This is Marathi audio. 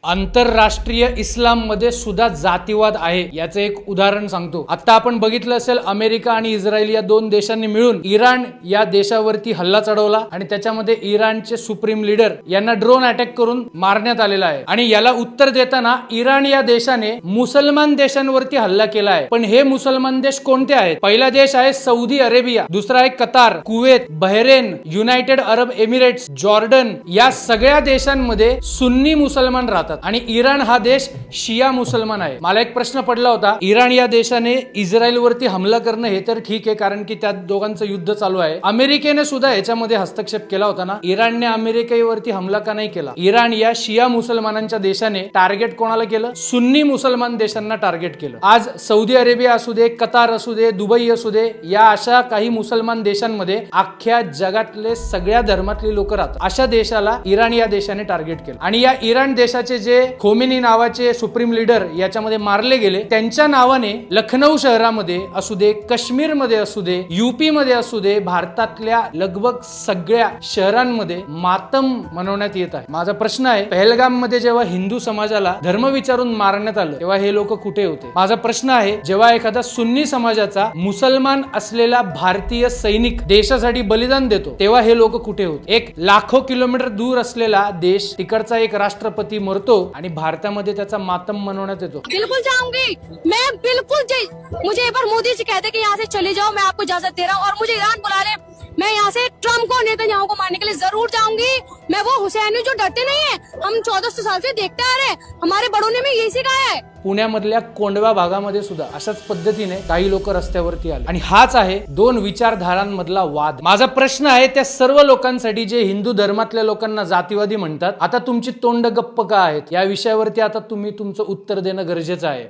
आंतरराष्ट्रीय इस्लाम मध्ये सुद्धा जातीवाद आहे याचे एक उदाहरण सांगतो। आता आपण बघितलं असेल अमेरिका आणि इस्रायल या दोन देशांनी मिळून इराण या देशावरती हल्ला चढवला आणि त्याच्यामध्ये इराणचे सुप्रीम लीडर यांना ड्रोन अटॅक करून मारण्यात आलेला आहे। आणि याला उत्तर देताना इराण या देशाने मुसलमान देशांवरती हल्ला केला आहे। पण हे मुसलमान देश कोणते आहेत? पहिला देश आहे सौदी अरेबिया, दुसरा आहे Qatar, Kuwait, Bahrain, United Arab Emirates, Jordan या सगळ्या देशांमध्ये सुन्नी मुसलमान राहतात आणि इराण हा देश शिया मुसलमान आहे। मला एक प्रश्न पडला होता, इराण या देशाने इस्रायल वरती हमला करणं हे तर ठीक आहे कारण की त्या दोघांचं युद्ध चालू आहे। अमेरिकेने सुद्धा याच्यामध्ये हस्तक्षेप केला होता ना, इराणने अमेरिकेवरती हमला का नाही केला? इराण या शिया मुसलमानांच्या देशाने टार्गेट कोणाला केलं? सुन्नी मुसलमान देशांना टार्गेट केलं। आज सौदी अरेबिया असू दे, कतार असू दे, दुबई असू दे, या अशा काही मुसलमान देशांमध्ये अख्ख्या जगातले सगळ्या धर्मातले लोक राहतात। अशा देशाला इराण या देशाने टार्गेट केलं आणि या इराण देशाचे जे खोमेनी नावाचे सुप्रीम लीडर याच्यामध्ये मारले गेले, त्यांच्या नावाने लखनौ शहरामध्ये असू दे, काश्मीर मध्ये असू दे, यूपी मध्ये असू दे, भारतातल्या लगभग सगळ्या शहरांमध्ये मातम मनवण्यात येत आहे। माझा प्रश्न आहे, पहलगाम मध्ये जेव्हा हिंदू समाजाला धर्म विचारून मारण्यात आलं तेव्हा हे लोक कुठे होते? माझा प्रश्न आहे, जेव्हा एखादा सुन्नी समाजाचा मुसलमान असलेला भारतीय सैनिक देशासाठी बलिदान देतो तेव्हा हे लोक कुठे होते? एक लाखो किलोमीटर दूर असलेला देश, तिकडचा एक राष्ट्रपती मरतो आणि भारतामध्ये त्याचा मातम मनवण्यात येतो। बिल्कुल जाऊंगी मैं, बिल्कुल मुझे एक बार मोदी जी कहते कि यहाँ से चले जाओ, मैं आपको इजाजत दे रहा हूँ और मुझे ईरान बुला ले, मैं यहाँ से ट्रम्प को, नेतन्याहू को मारने के लिए जरूर जाऊंगी। मैं वो हुसैनी जो डरते नहीं है, हम 1400 साल से देखते आ रहे हैं, हमारे बड़ों ने भी यही सिखाया है। पुण्यामधल्या कोंडवा भागामध्ये सुद्धा अशाच पद्धतीने काही लोक रस्त्यावरती आले आणि हाच आहे दोन विचारधारांमधला वाद। माझा प्रश्न आहे त्या सर्व लोकांसाठी जे हिंदू धर्मातल्या लोकांना जातीवादी म्हणतात, आता तुमची तोंड गप्प का आहेत? या विषयावरती आता तुम्ही तुमचं उत्तर देणं गरजेचं आहे।